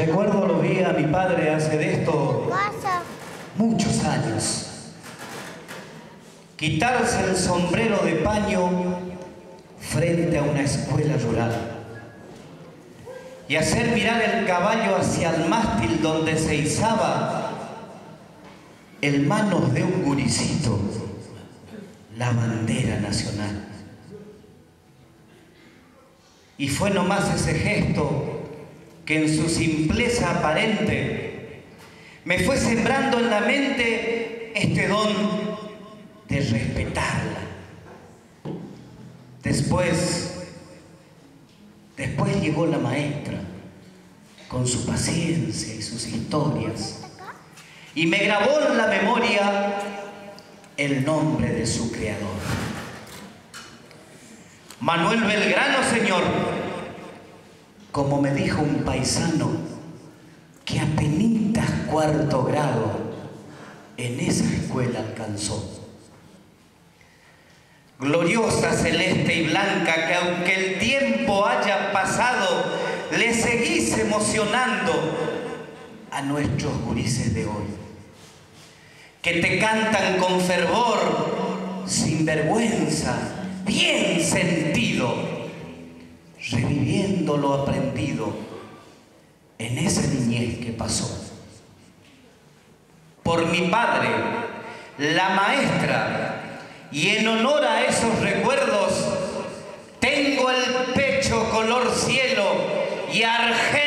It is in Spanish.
Recuerdo lo vi a mi padre hace de esto muchos años. Quitarse el sombrero de paño frente a una escuela rural y hacer mirar el caballo hacia el mástil donde se izaba en manos de un guricito la bandera nacional. Y fue nomás ese gesto que en su simpleza aparente me fue sembrando en la mente este don de respetarla. Después llegó la maestra con su paciencia y sus historias y me grabó en la memoria el nombre de su creador. Manuel Belgrano, señor, como me dijo un paisano que apenitas cuarto grado en esa escuela alcanzó. Gloriosa, celeste y blanca, que aunque el tiempo haya pasado, le seguís emocionando a nuestros gurises de hoy, que te cantan con fervor, sin vergüenza, bien sentido, reviviendo lo aprendido en esa niñez que pasó. Por mi padre, la maestra, y en honor a esos recuerdos, tengo el pecho color cielo y argel